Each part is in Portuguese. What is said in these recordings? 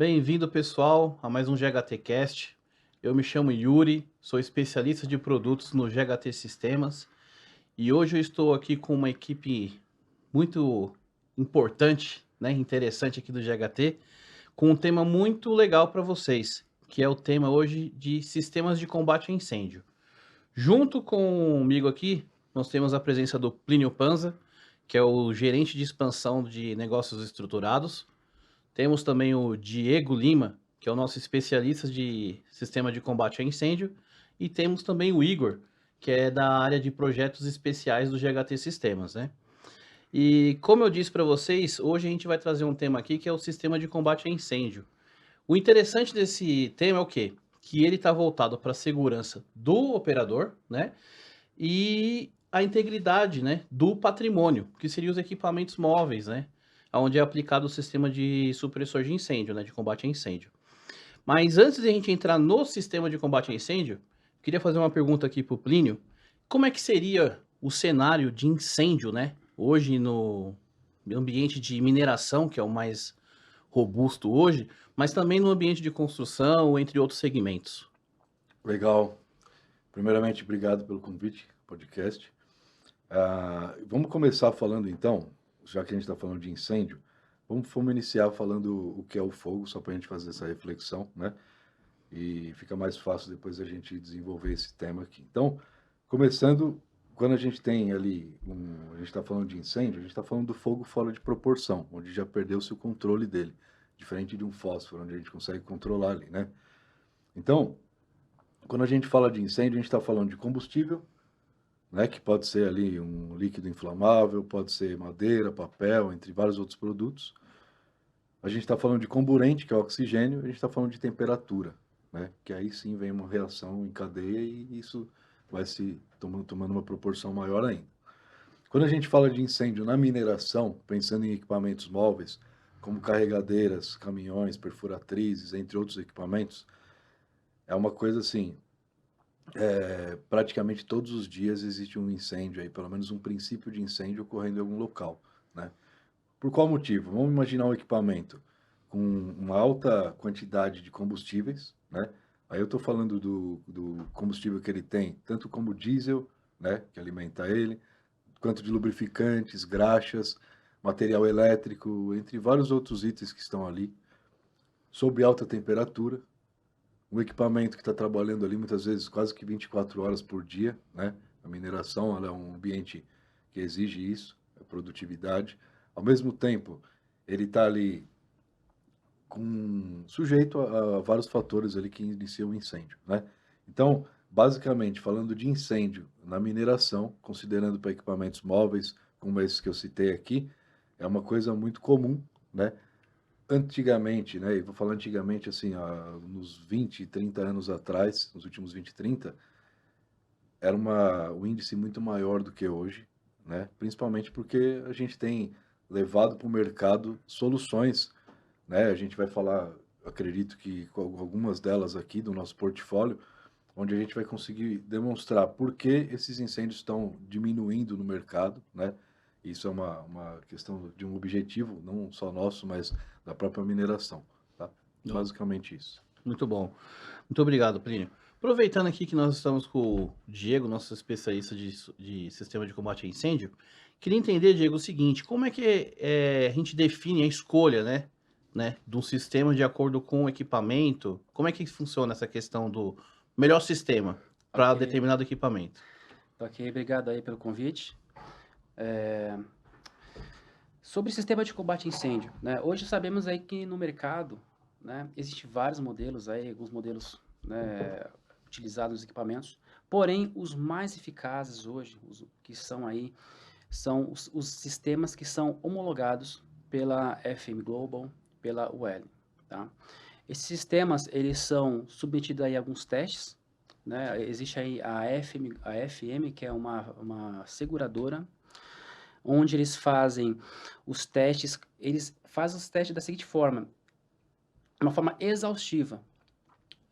Bem-vindo, pessoal, a mais um GHT Cast. Eu me chamo Yuri, sou especialista de produtos no GHT Sistemas e hoje eu estou aqui com uma equipe muito importante, né, interessante aqui do GHT, com um tema muito legal para vocês, que é o tema hoje de sistemas de combate a incêndio. Junto comigo aqui, nós temos a presença do Plínio Panza, que é o gerente de expansão de negócios estruturados. Temos também o Diego Lima, que é o nosso especialista de sistema de combate a incêndio, e temos também o Igor, que é da área de projetos especiais do GHT Sistemas, né? E como eu disse para vocês, hoje a gente vai trazer um tema aqui que é o sistema de combate a incêndio. O interessante desse tema é o quê? Que ele está voltado para a segurança do operador, né? E a integridade, né, do patrimônio, que seriam os equipamentos móveis, né, onde é aplicado o sistema de supressor de incêndio, né, de combate a incêndio. Mas antes de a gente entrar no sistema de combate a incêndio, queria fazer uma pergunta aqui para o Plínio. Como é que seria o cenário de incêndio, né, hoje no ambiente de mineração, que é o mais robusto hoje, mas também no ambiente de construção, entre outros segmentos? Legal. Primeiramente, obrigado pelo convite, podcast. Vamos começar falando então, já que a gente está falando de incêndio, vamos iniciar falando o que é o fogo, só para a gente fazer essa reflexão, né? E fica mais fácil depois a gente desenvolver esse tema aqui. Então, começando, quando a gente tem ali, a gente está falando de incêndio, a gente está falando do fogo fora de proporção, onde já perdeu-se o controle dele, diferente de um fósforo, onde a gente consegue controlar ali, né? Então, quando a gente fala de incêndio, a gente está falando de combustível, né, que pode ser ali um líquido inflamável, pode ser madeira, papel, entre vários outros produtos. A gente está falando de comburente, que é o oxigênio, a gente está falando de temperatura, né, que aí sim vem uma reação em cadeia e isso vai se tomando uma proporção maior ainda. Quando a gente fala de incêndio na mineração, pensando em equipamentos móveis, como carregadeiras, caminhões, perfuratrizes, entre outros equipamentos, é uma coisa assim, praticamente todos os dias existe um incêndio aí, pelo menos um princípio de incêndio ocorrendo em algum local, né? Por qual motivo? Vamos imaginar um equipamento com uma alta quantidade de combustíveis, né? Aí eu estou falando do combustível que ele tem, tanto como diesel, né, que alimenta ele, quanto de lubrificantes, graxas, material elétrico, entre vários outros itens que estão ali, sob alta temperatura, um equipamento que está trabalhando ali muitas vezes quase que 24 horas por dia, né? A mineração, ela é um ambiente que exige isso, a produtividade. Ao mesmo tempo, ele está ali sujeito a vários fatores ali que iniciam o incêndio, né? Então, basicamente, falando de incêndio na mineração, considerando para equipamentos móveis, como esses que eu citei aqui, é uma coisa muito comum, né? Antigamente, né, e vou falar antigamente, assim, nos 20, 30 anos atrás, nos últimos 20, 30, era um índice muito maior do que hoje, né, principalmente porque a gente tem levado para o mercado soluções, né, a gente vai falar, acredito que com algumas delas aqui do nosso portfólio, onde a gente vai conseguir demonstrar por que esses incêndios estão diminuindo no mercado, né? Isso é uma questão de um objetivo, não só nosso, mas da própria mineração, tá? Ó, Basicamente isso. muito bom. Muito obrigado, Plínio. Aproveitando aqui que nós estamos com o Diego, nosso especialista de sistema de combate a incêndio, queria entender, Diego, o seguinte: como é que a gente define a escolha, né, de um sistema de acordo com o equipamento? Como é que funciona essa questão do melhor sistema para Ok, determinado equipamento? ok, obrigado aí pelo convite. Sobre sistema de combate a incêndio, né? Hoje sabemos aí que no mercado, né, existem vários modelos aí, alguns modelos, né, utilizados nos equipamentos, porém os mais eficazes hoje, os que são aí, são os sistemas que são homologados pela FM Global, pela UL, tá? Esses sistemas, eles são submetidos aí a alguns testes, né? Existe aí a FM, que é uma seguradora, onde eles fazem os testes da seguinte forma, uma forma exaustiva.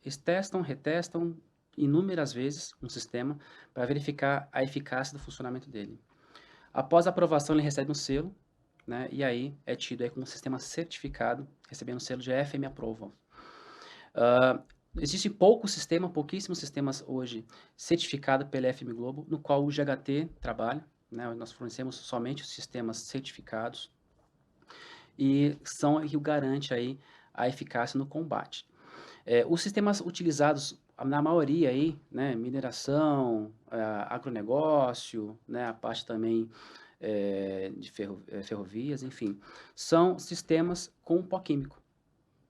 Eles testam, retestam inúmeras vezes um sistema para verificar a eficácia do funcionamento dele. Após a aprovação, ele recebe um selo, né? E aí é tido aí como um sistema certificado, recebendo o selo de FM Approval. Existem pouquíssimos sistemas hoje certificados pela FM Globo, no qual o GHT trabalha, né? Nós fornecemos somente os sistemas certificados e são que o garante aí a eficácia no combate. Os sistemas utilizados na maioria aí, né, mineração, agronegócio, né, a parte também de ferrovias, enfim, são sistemas com pó químico,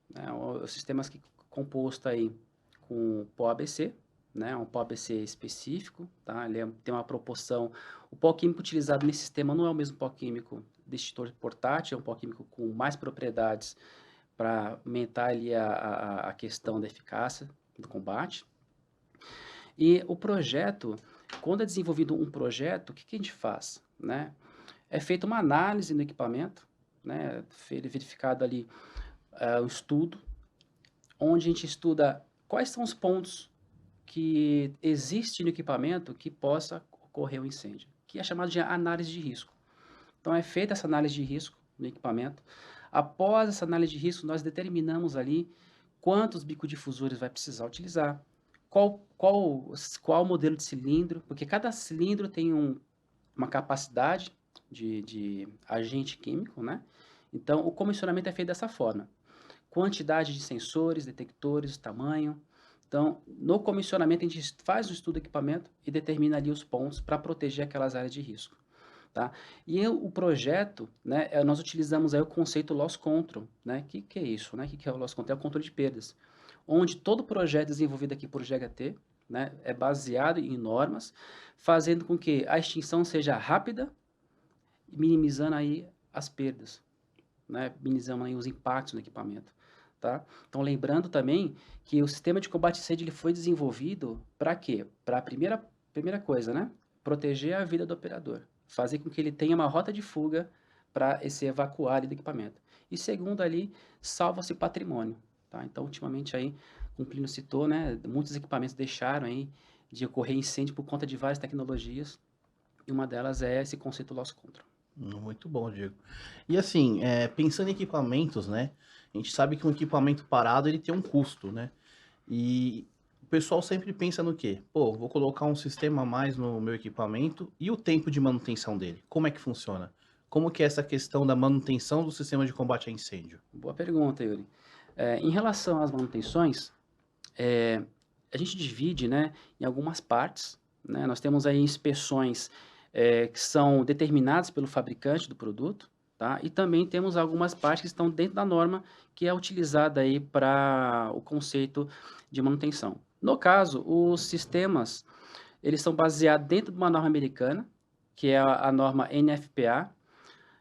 né, os sistemas que composto aí com pó ABC, né, um pó ABC específico, tá, ele tem uma proporção, o pó químico utilizado nesse sistema não é o mesmo pó químico de extintor portátil, é um pó químico com mais propriedades para aumentar ali a questão da eficácia do combate. E o projeto, quando é desenvolvido um projeto, o que a gente faz? Né? É feita uma análise no equipamento, né? Verificado ali um estudo, onde a gente estuda quais são os pontos que existem no equipamento que possa ocorrer um incêndio, que é chamado de análise de risco. Então, é feita essa análise de risco no equipamento. Após essa análise de risco, nós determinamos ali quantos bicodifusores vai precisar utilizar, qual modelo de cilindro, porque cada cilindro tem uma capacidade de agente químico, né? Então, o comissionamento é feito dessa forma. Quantidade de sensores, detectores, tamanho. Então, no comissionamento, a gente faz o estudo do equipamento e determina ali os pontos para proteger aquelas áreas de risco. Tá? E o projeto, né, nós utilizamos aí o conceito Loss Control, né? Que é isso, né? Que é o Loss Control? É o controle de perdas, onde todo projeto desenvolvido aqui por GHT, né, é baseado em normas, fazendo com que a extinção seja rápida, minimizando aí as perdas, né? Minimizando aí os impactos no equipamento. Tá? Então, lembrando também que o sistema de combate a incêndio ele foi desenvolvido para quê? Para a primeira coisa, né? Proteger a vida do operador, fazer com que ele tenha uma rota de fuga para esse evacuar ali do equipamento. E segundo ali, salva-se patrimônio. Tá? Então, ultimamente aí, como o Plínio citou, né? Muitos equipamentos deixaram aí de ocorrer incêndio por conta de várias tecnologias, e uma delas é esse conceito Loss Control. Muito bom, Diego. E assim, pensando em equipamentos, né? A gente sabe que um equipamento parado ele tem um custo, né? E o pessoal sempre pensa no quê? Pô, vou colocar um sistema a mais no meu equipamento e o tempo de manutenção dele. Como é que funciona? Como que é essa questão da manutenção do sistema de combate a incêndio? Boa pergunta, Yuri. Em relação às manutenções, a gente divide, né, em algumas partes, né? Nós temos aí inspeções que são determinadas pelo fabricante do produto, tá? E também temos algumas partes que estão dentro da norma que é utilizada aí para o conceito de manutenção. No caso, os sistemas, eles são baseados dentro de uma norma americana, que é a norma NFPA.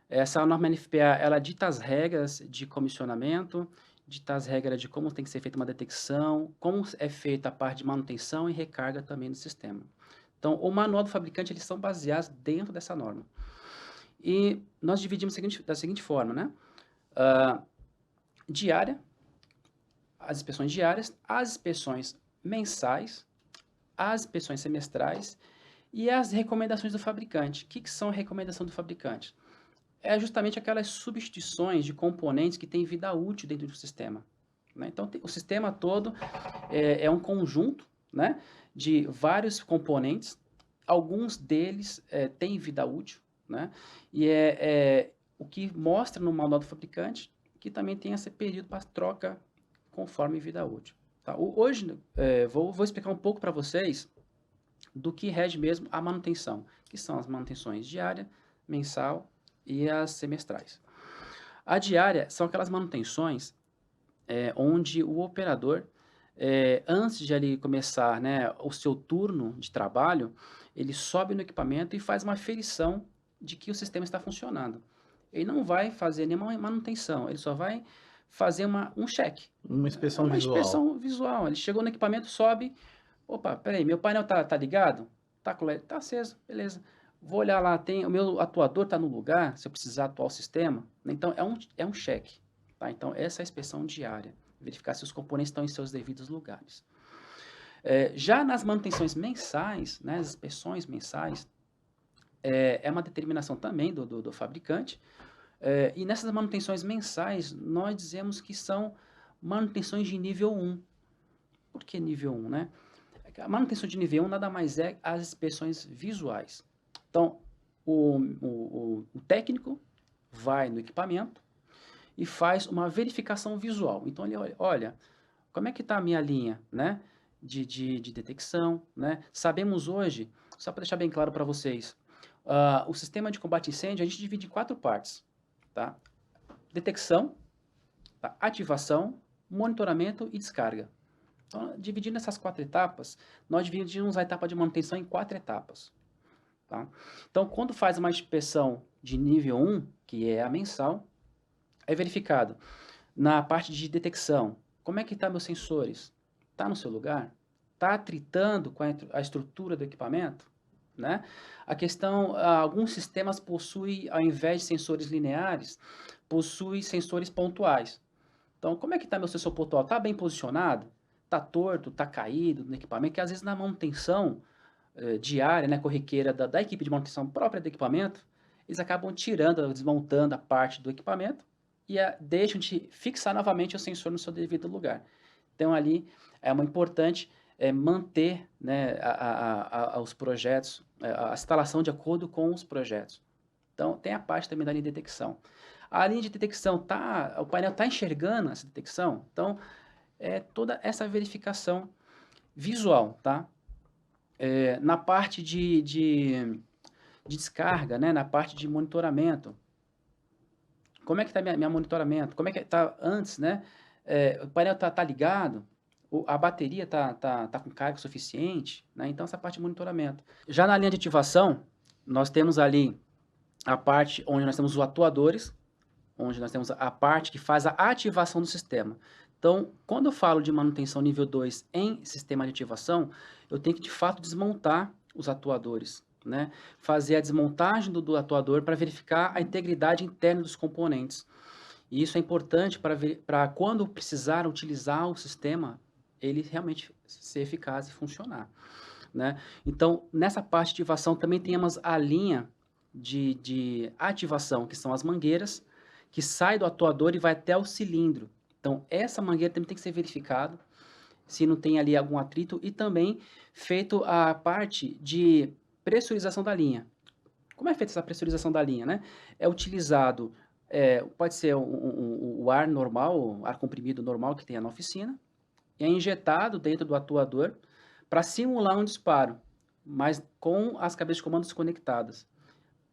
Essa norma NFPA, ela dita as regras de comissionamento, dita as regras de como tem que ser feita uma detecção, como é feita a parte de manutenção e recarga também do sistema. Então, o manual do fabricante, eles são baseados dentro dessa norma. E nós dividimos da seguinte forma, né? Diária, as inspeções diárias, as inspeções mensais, as inspeções semestrais e as recomendações do fabricante. O que são a recomendação do fabricante? É justamente aquelas substituições de componentes que têm vida útil dentro do sistema. Né? Então, o sistema todo é um conjunto, né, de vários componentes, alguns deles têm vida útil, né? E o que mostra no manual do fabricante que também tem esse período para troca conforme vida útil. Tá? Hoje, vou explicar um pouco para vocês do que rege mesmo a manutenção, que são as manutenções diária, mensal e as semestrais. A diária são aquelas manutenções onde o operador, antes de ele começar, né, o seu turno de trabalho, ele sobe no equipamento e faz uma aferição de que o sistema está funcionando. Ele não vai fazer nenhuma manutenção, ele só vai fazer um check. Uma inspeção visual. Uma inspeção visual. Ele chegou no equipamento, sobe, opa, peraí, meu painel tá ligado? Tá aceso, beleza. Vou olhar lá, o meu atuador está no lugar, se eu precisar atuar o sistema. Então, é um check. Tá? Então, essa é a inspeção diária. Verificar se os componentes estão em seus devidos lugares. Já nas manutenções mensais, né, as inspeções mensais, é uma determinação também do fabricante, E nessas manutenções mensais, nós dizemos que são manutenções de nível 1. Por que nível 1, né? A manutenção de nível 1 nada mais é as inspeções visuais. Então, o técnico vai no equipamento e faz uma verificação visual. Então, ele olha como é que está a minha linha, né, de detecção, né? Sabemos hoje, só para deixar bem claro para vocês, o sistema de combate a incêndio a gente divide em 4 partes, tá? Detecção, tá? Ativação, monitoramento e descarga. Então, dividindo essas 4 etapas, nós dividimos a etapa de manutenção em 4 etapas. Tá? Então, quando faz uma inspeção de nível 1, que é a mensal, é verificado na parte de detecção, como é que estão meus sensores? Está no seu lugar? Está atritando com a estrutura do equipamento? Né? A questão, alguns sistemas possuem, ao invés de sensores lineares, possuem sensores pontuais. Então, como é que está meu sensor pontual? Está bem posicionado? Está torto? Está caído no equipamento? Que às vezes na manutenção diária, né, corriqueira da equipe de manutenção própria do equipamento, eles acabam tirando, desmontando a parte do equipamento e deixam de fixar novamente o sensor no seu devido lugar. Então, ali é uma importante manter, né, os projetos, a instalação de acordo com os projetos. Então, tem a parte também da linha de detecção. A linha de detecção, o painel está enxergando essa detecção? Então, toda essa verificação visual, tá? Na parte de descarga, né, na parte de monitoramento. Como é que está minha monitoramento? Como é que está antes, né? O painel está ligado? A bateria tá com carga suficiente? Né? Então, essa parte de monitoramento. Já na linha de ativação, nós temos ali a parte onde nós temos os atuadores, onde nós temos a parte que faz a ativação do sistema. Então, quando eu falo de manutenção nível 2 em sistema de ativação, eu tenho que, de fato, desmontar os atuadores, né? Fazer a desmontagem do atuador para verificar a integridade interna dos componentes. E isso é importante para quando precisar utilizar o sistema, ele realmente ser eficaz e funcionar, né? Então, nessa parte de ativação também temos a linha de ativação, que são as mangueiras, que sai do atuador e vai até o cilindro. Então, essa mangueira também tem que ser verificada, se não tem ali algum atrito, e também feito a parte de pressurização da linha. Como é feita essa pressurização da linha, né? É utilizado, pode ser o ar normal, o ar comprimido normal que tem na oficina, e é injetado dentro do atuador para simular um disparo, mas com as cabeças de comando desconectadas,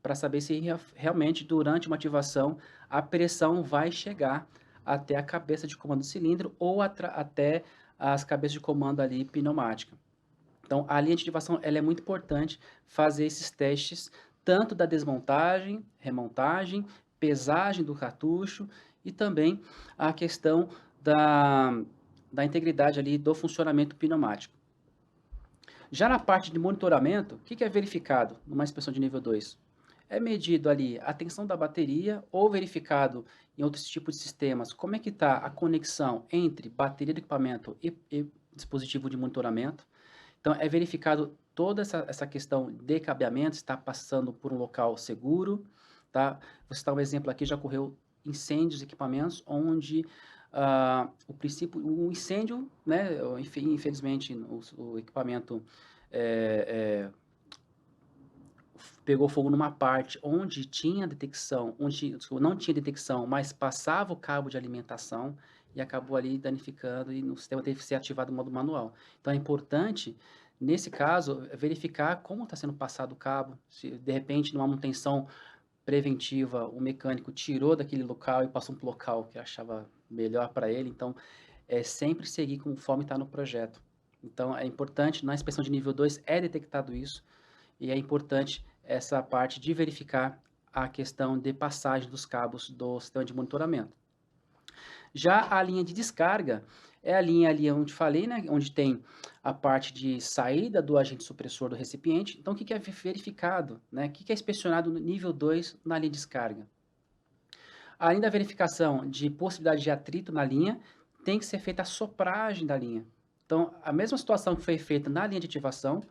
para saber se realmente durante uma ativação a pressão vai chegar até a cabeça de comando do cilindro ou até as cabeças de comando ali pneumática. Então, a linha de ativação ela é muito importante fazer esses testes, tanto da desmontagem, remontagem, pesagem do cartucho e também a questão da integridade ali do funcionamento pneumático. Já na parte de monitoramento, o que é verificado numa inspeção de nível 2? É medido ali a tensão da bateria ou verificado em outros tipos de sistemas como é que está a conexão entre bateria do equipamento e dispositivo de monitoramento. Então, é verificado toda essa questão de cabeamento, está passando por um local seguro, tá? Vou citar um exemplo aqui, já ocorreu incêndios de equipamentos onde o incêndio, né, infelizmente o equipamento pegou fogo numa parte onde tinha detecção, não tinha detecção, mas passava o cabo de alimentação e acabou ali danificando e o sistema teve que ser ativado no modo manual. Então é importante, nesse caso, verificar como está sendo passado o cabo, se de repente numa manutenção preventiva o mecânico tirou daquele local e passou para um local que achava melhor para ele, então sempre seguir conforme está no projeto. Então é importante, na inspeção de nível 2 é detectado isso, e é importante essa parte de verificar a questão de passagem dos cabos do sistema de monitoramento. Já a linha de descarga é a linha ali onde falei, né, onde tem a parte de saída do agente supressor do recipiente. Então, o que é verificado, né, o que é inspecionado no nível 2 na linha de descarga? Além da verificação de possibilidade de atrito na linha, tem que ser feita a sopragem da linha. Então, a mesma situação que foi feita na linha de ativação,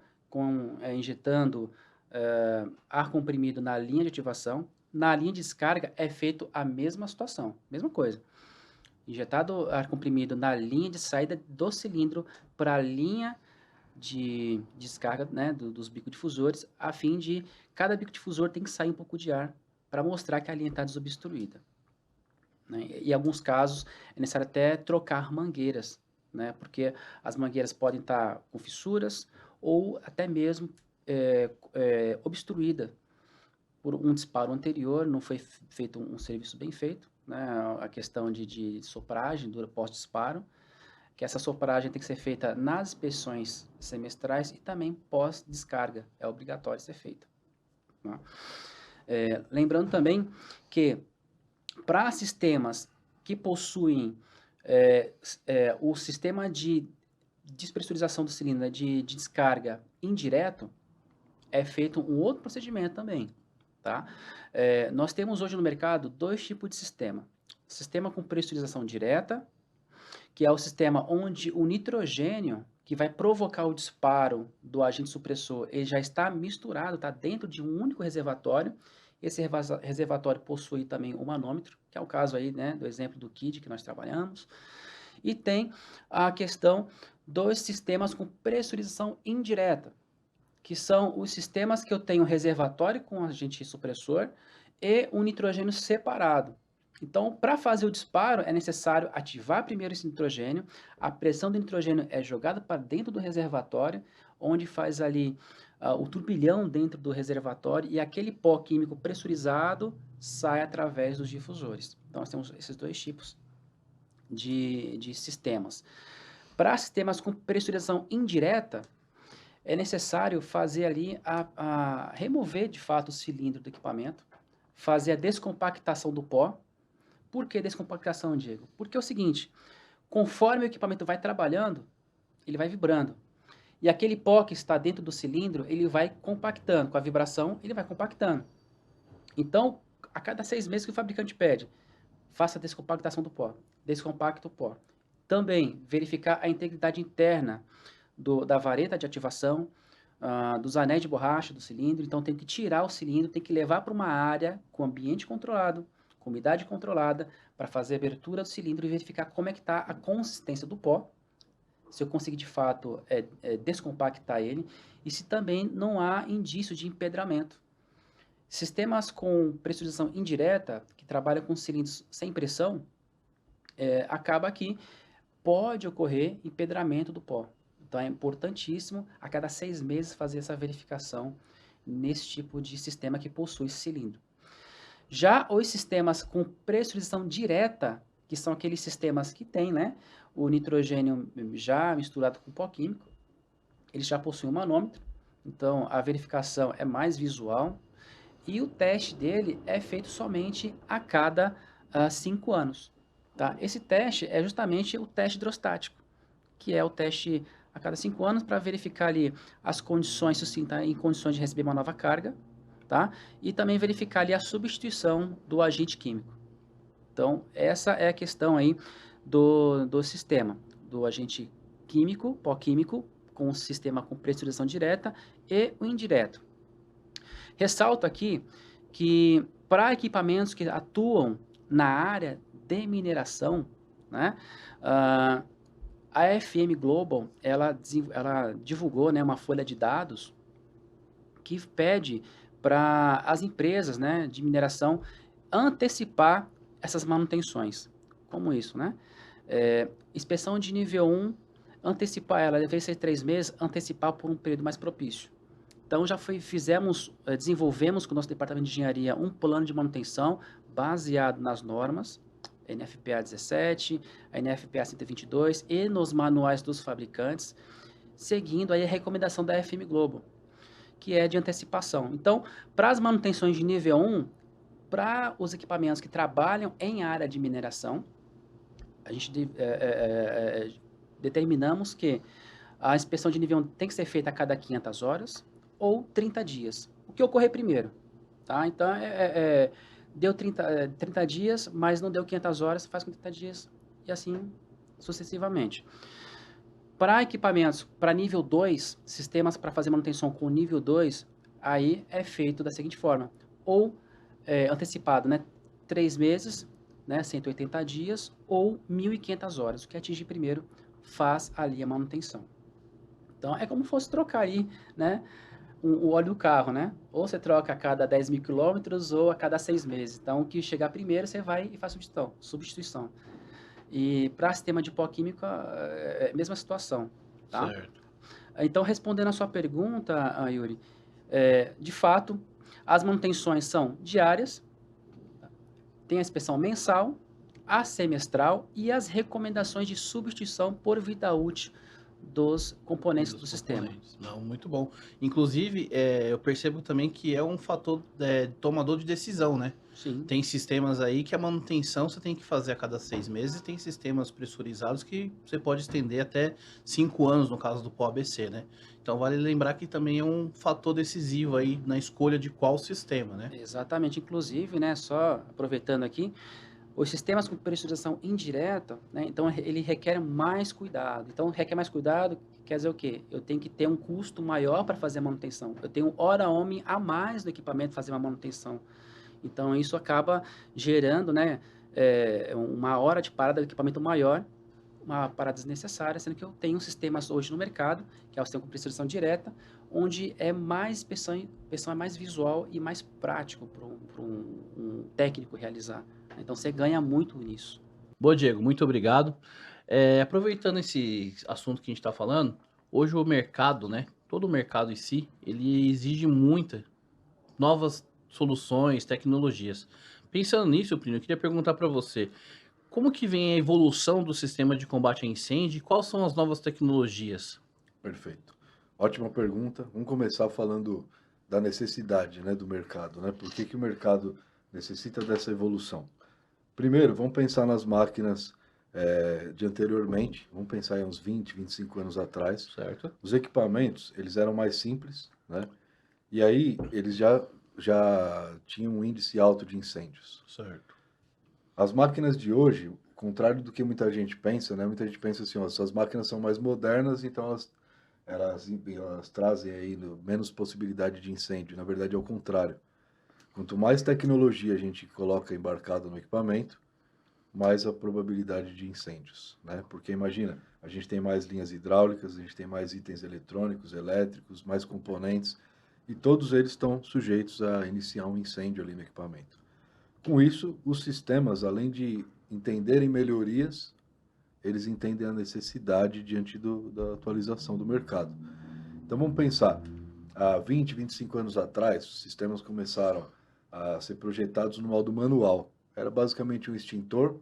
injetando ar comprimido na linha de ativação, Na linha de descarga é feito a mesma situação, mesma coisa. Injetado ar comprimido na linha de saída do cilindro para a linha de descarga, né, dos bicodifusores, a fim de cada bicodifusor tem que sair um pouco de ar para mostrar que a linha está desobstruída. Né? E em alguns casos é necessário até trocar mangueiras, né, porque as mangueiras podem estar com fissuras ou até mesmo obstruída por um disparo anterior, não foi feito um serviço bem feito, né, a questão de sopragem do pós-disparo, que essa sopragem tem que ser feita nas inspeções semestrais e também pós-descarga, é obrigatório ser feita. Né? Lembrando também que para sistemas que possuem o sistema de despressurização do cilindro, de descarga indireto, é feito um outro procedimento também. Tá? Nós temos hoje no mercado 2 tipos de sistema. Sistema com pressurização direta, que é o sistema onde o nitrogênio que vai provocar o disparo do agente supressor, ele já está misturado, está dentro de um único reservatório. Esse reservatório possui também o manômetro, que é o caso aí, né, do exemplo do KID que nós trabalhamos. E tem a questão dos sistemas com pressurização indireta, que são os sistemas que eu tenho reservatório com agente supressor e um nitrogênio separado. Então, para fazer o disparo, é necessário ativar primeiro esse nitrogênio, a pressão do nitrogênio é jogada para dentro do reservatório, onde faz ali o turbilhão dentro do reservatório e aquele pó químico pressurizado sai através dos difusores. Então, nós temos esses 2 tipos de sistemas. Para sistemas com pressurização indireta, é necessário fazer ali remover de fato o cilindro do equipamento, fazer a descompactação do pó. Por que descompactação, Diego? Porque é o seguinte, conforme o equipamento vai trabalhando, ele vai vibrando. E aquele pó que está dentro do cilindro, ele vai compactando. Com a vibração, ele vai compactando. Então, a cada 6 meses que o fabricante pede, faça a descompactação do pó. Descompacta o pó. Também, verificar a integridade interna da vareta de ativação, dos anéis de borracha do cilindro. Então, tem que tirar o cilindro, tem que levar para uma área com ambiente controlado, com umidade controlada, para fazer a abertura do cilindro e verificar como é que está a consistência do pó, se eu conseguir de fato descompactar ele, e se também não há indício de empedramento. Sistemas com pressurização indireta, que trabalham com cilindros sem pressão, acaba que pode ocorrer empedramento do pó. Então é importantíssimo a cada 6 meses fazer essa verificação nesse tipo de sistema que possui esse cilindro. Já os sistemas com pressurização direta, que são aqueles sistemas que têm, né, o nitrogênio já misturado com pó químico, eles já possuem um manômetro, então a verificação é mais visual e o teste dele é feito somente a cada 5 anos. Tá? Esse teste é justamente o teste hidrostático, que é o teste a cada 5 anos para verificar ali as condições, se está em condições de receber uma nova carga, tá? E também verificar ali a substituição do agente químico. Então, essa é a questão aí do sistema, do agente químico, pó químico, com o sistema com pressurização direta e o indireto. Ressalto aqui que para equipamentos que atuam na área de mineração, né, a FM Global, ela divulgou, né, uma folha de dados que pede para as empresas, né, de mineração antecipar essas manutenções. Como isso, né? Inspeção de nível 1, antecipar ela, deve ser 3 meses, antecipar por um período mais propício. Então, desenvolvemos com o nosso departamento de engenharia um plano de manutenção baseado nas normas, NFPA 17, a NFPA 122 e nos manuais dos fabricantes, seguindo aí a recomendação da FM Global, que é de antecipação. Então, para as manutenções de nível 1, para os equipamentos que trabalham em área de mineração, a gente determinamos que a inspeção de nível 1 tem que ser feita a cada 500 horas ou 30 dias. O que ocorrer primeiro? Tá? Então, deu 30 dias, mas não deu 500 horas, faz com 30 dias e assim sucessivamente. Para equipamentos para nível 2, sistemas para fazer manutenção com nível 2, aí é feito da seguinte forma. Ou antecipado, né? 3 meses, né? 180 dias ou 1.500 horas. O que atingir primeiro faz ali a manutenção. Então, é como se fosse trocar aí, né? O óleo do carro, né? Ou você troca a cada 10.000 quilômetros ou a cada 6 meses. Então, o que chegar primeiro, você vai e faz substituição. E para sistema de pó químico, é a mesma situação, tá? Certo. Então, respondendo a sua pergunta, Yuri, de fato, as manutenções são diárias, tem a inspeção mensal, a semestral e as recomendações de substituição por vida útil dos componentes do Dos sistema. componentes. Não, muito bom. Inclusive, eu percebo também que é um fator tomador de decisão, né? Sim, Tem sistemas aí que a manutenção você tem que fazer a cada 6 meses, e tem sistemas pressurizados que você pode estender até 5 anos, no caso do pó ABC, né? Então vale lembrar que também é um fator decisivo aí na escolha de qual sistema, né? exatamente. Inclusive, né, só aproveitando aqui, os sistemas com pressurização indireta, né, então ele requer mais cuidado. Então, requer mais cuidado quer dizer o quê? Eu tenho que ter um custo maior para fazer a manutenção. Eu tenho hora-homem a mais no equipamento para fazer uma manutenção. Então, isso acaba gerando, né, uma hora de parada do equipamento maior, uma parada desnecessária, sendo que eu tenho sistemas hoje no mercado, que é o sistema com pressurização direta, onde é mais inspeção é mais visual e mais prático para um técnico realizar. Então, você ganha muito nisso. Boa, Diego, muito obrigado. Aproveitando esse assunto que a gente está falando, hoje o mercado, né? Todo o mercado em si, ele exige muita novas soluções, tecnologias. Pensando nisso, Plínio, eu queria perguntar para você, como que vem a evolução do sistema de combate a incêndio e quais são as novas tecnologias? Perfeito. Ótima pergunta. Vamos começar falando da necessidade, né, do mercado, né? Por que que o mercado necessita dessa evolução? Primeiro, vamos pensar nas máquinas de anteriormente, vamos pensar em uns 20, 25 anos atrás. Certo? Os equipamentos, eles eram mais simples, né? E aí, eles já tinham um índice alto de incêndios. Certo. As máquinas de hoje, ao contrário do que muita gente pensa, né? Muita gente pensa assim, ó, essas máquinas são mais modernas, então elas trazem aí menos possibilidade de incêndio. Na verdade, é o contrário. Quanto mais tecnologia a gente coloca embarcado no equipamento, mais a probabilidade de incêndios, né? Porque imagina, a gente tem mais linhas hidráulicas, a gente tem mais itens eletrônicos, elétricos, mais componentes, e todos eles estão sujeitos a iniciar um incêndio ali no equipamento. Com isso, os sistemas, além de entenderem melhorias, eles entendem a necessidade diante da atualização do mercado. Então vamos pensar, há 20, 25 anos atrás, os sistemas começaram a ser projetados no modo manual. Era basicamente um extintor,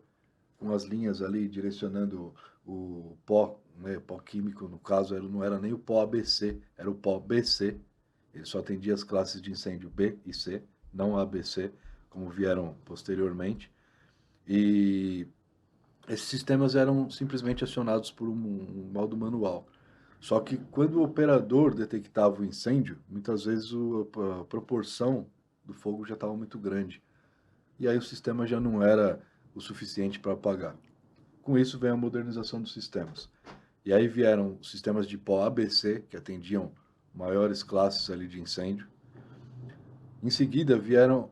com as linhas ali direcionando o pó, né, pó químico, no caso não era nem o pó ABC, era o pó BC. Ele só atendia as classes de incêndio B e C, não ABC, como vieram posteriormente. E esses sistemas eram simplesmente acionados por um modo manual. Só que quando o operador detectava o incêndio, muitas vezes a proporção do fogo já estava muito grande. E aí o sistema já não era o suficiente para apagar. Com isso veio a modernização dos sistemas. E aí vieram os sistemas de pó ABC, que atendiam maiores classes ali de incêndio. Em seguida vieram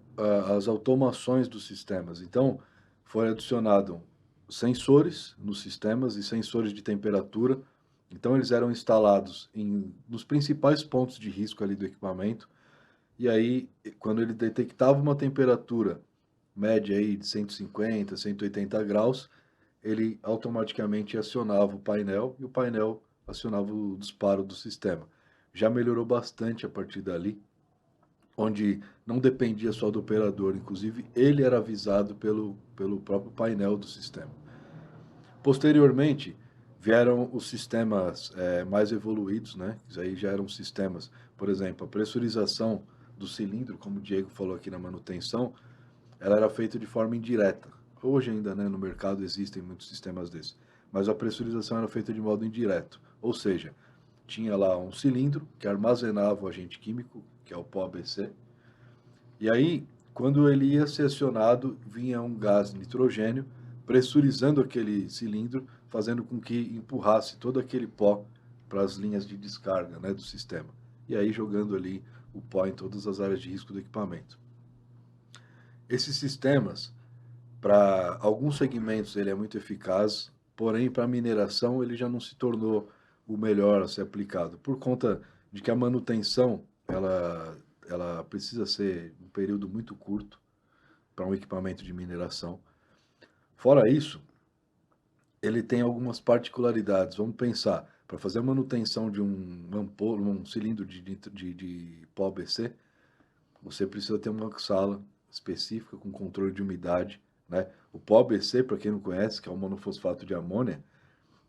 as automações dos sistemas. Então, foi adicionado sensores nos sistemas e sensores de temperatura. Então, eles eram instalados nos principais pontos de risco ali do equipamento. E aí, quando ele detectava uma temperatura média aí de 150, 180 graus, ele automaticamente acionava o painel e o painel acionava o disparo do sistema. Já melhorou bastante a partir dali, onde não dependia só do operador, inclusive ele era avisado pelo próprio painel do sistema. Posteriormente, vieram os sistemas mais evoluídos, né? Isso aí já eram sistemas, por exemplo, a pressurização do cilindro, como o Diego falou aqui na manutenção, ela era feita de forma indireta. Hoje ainda, né, no mercado existem muitos sistemas desses, mas a pressurização era feita de modo indireto, ou seja, tinha lá um cilindro que armazenava o agente químico, que é o pó ABC, e aí, quando ele ia ser acionado, vinha um gás nitrogênio pressurizando aquele cilindro, fazendo com que empurrasse todo aquele pó para as linhas de descarga, né, do sistema. E aí jogando ali o pó em todas as áreas de risco do equipamento. Esses sistemas, para alguns segmentos, ele é muito eficaz, porém, para mineração, ele já não se tornou o melhor a ser aplicado, por conta de que a manutenção, ela precisa ser um período muito curto para um equipamento de mineração. Fora isso, ele tem algumas particularidades. Vamos pensar, para fazer a manutenção de um cilindro de pó ABC, você precisa ter uma sala específica com controle de umidade, né? O pó ABC, para quem não conhece, que é o monofosfato de amônia,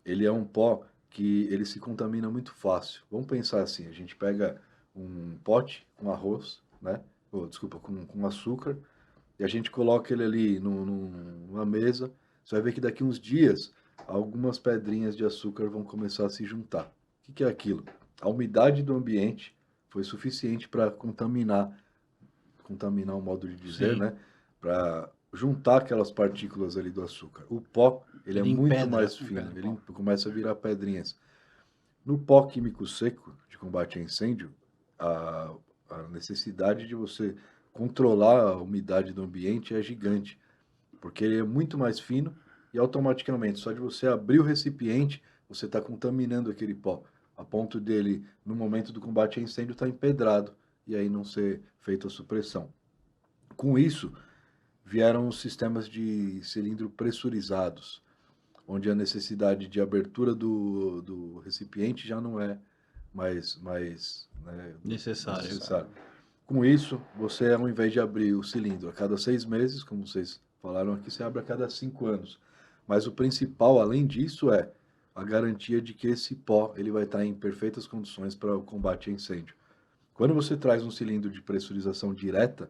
ele é um pó que ele se contamina muito fácil. Vamos pensar assim, a gente pega um pote com arroz, né? Desculpa, com açúcar, e a gente coloca ele ali numa mesa, você vai ver que daqui uns dias algumas pedrinhas de açúcar vão começar a se juntar. O que é aquilo? A umidade do ambiente foi suficiente para contaminar o modo de dizer, Sim. né? Para juntar aquelas partículas ali do açúcar. O pó, ele é Ele muito empedra, mais fino, ele começa a virar pedrinhas. No pó químico seco de combate a incêndio, a, a necessidade de você controlar a umidade do ambiente é gigante, porque ele é muito mais fino e automaticamente, só de você abrir o recipiente, você está contaminando aquele pó, a ponto dele, no momento do combate a incêndio, estar empedrado e aí não ser feita a supressão. Com isso, vieram os sistemas de cilindro pressurizados, onde a necessidade de abertura do recipiente já não é mais né, necessário. necessário. Com isso, você, ao invés de abrir o cilindro a cada 6 meses, como vocês falaram aqui, você abre a cada 5 anos. Mas o principal, além disso, é a garantia de que esse pó ele vai estar em perfeitas condições para o combate a incêndio. Quando você traz um cilindro de pressurização direta,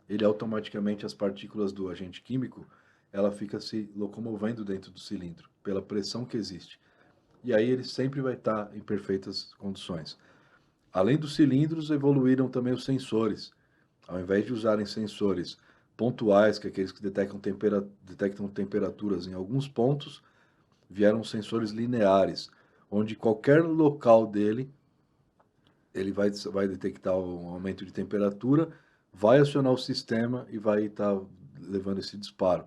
ele automaticamente, as partículas do agente químico, ela fica se locomovendo dentro do cilindro, pela pressão que existe. E aí ele sempre vai estar em perfeitas condições. Além dos cilindros, evoluíram também os sensores. Ao invés de usarem sensores pontuais, que é aqueles que detectam temperaturas em alguns pontos, vieram sensores lineares, onde qualquer local dele, ele vai detectar um aumento de temperatura, vai acionar o sistema e vai estar levando esse disparo.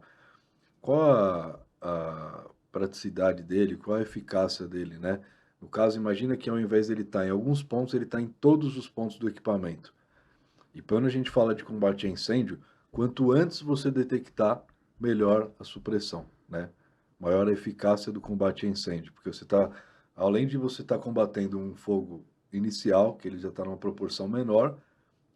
Qual a praticidade dele, qual a eficácia dele, né? No caso, imagina que ao invés dele estar em alguns pontos, ele está em todos os pontos do equipamento. E quando a gente fala de combate a incêndio, quanto antes você detectar, melhor a supressão, né? Maior a eficácia do combate a incêndio, porque você está, além de você estar combatendo um fogo inicial, que ele já está numa proporção menor,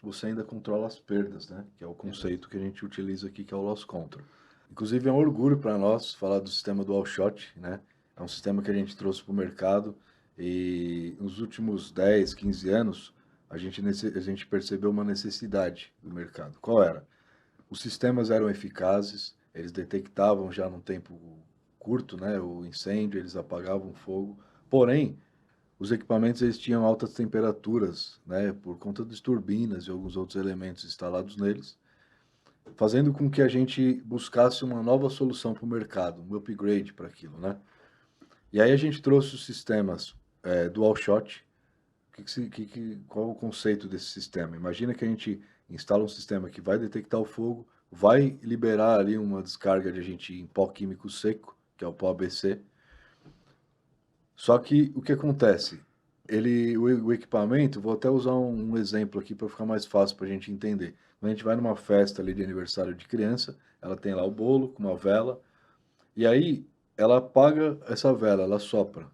você ainda controla as perdas, né? Que é o conceito que a gente utiliza aqui, que é o loss control. Inclusive é um orgulho para nós falar do sistema Dual Shot, né? É um sistema que a gente trouxe para o mercado e nos últimos 10, 15 anos a gente percebeu uma necessidade do mercado. Qual era? Os sistemas eram eficazes, eles detectavam já num tempo curto, né, o incêndio, eles apagavam o fogo. Porém, os equipamentos eles tinham altas temperaturas, né, por conta das turbinas e alguns outros elementos instalados neles, fazendo com que a gente buscasse uma nova solução para o mercado, um upgrade para aquilo, né? E aí a gente trouxe os sistemas Dual Shot. Qual o conceito desse sistema? Imagina que a gente instala um sistema que vai detectar o fogo, vai liberar ali uma descarga de agente em pó químico seco, que é o pó ABC. Só que o que acontece? O equipamento, vou até usar um exemplo aqui para ficar mais fácil para a gente entender. Quando a gente vai numa festa ali de aniversário de criança, ela tem lá o bolo com uma vela, e aí ela apaga essa vela, ela sopra.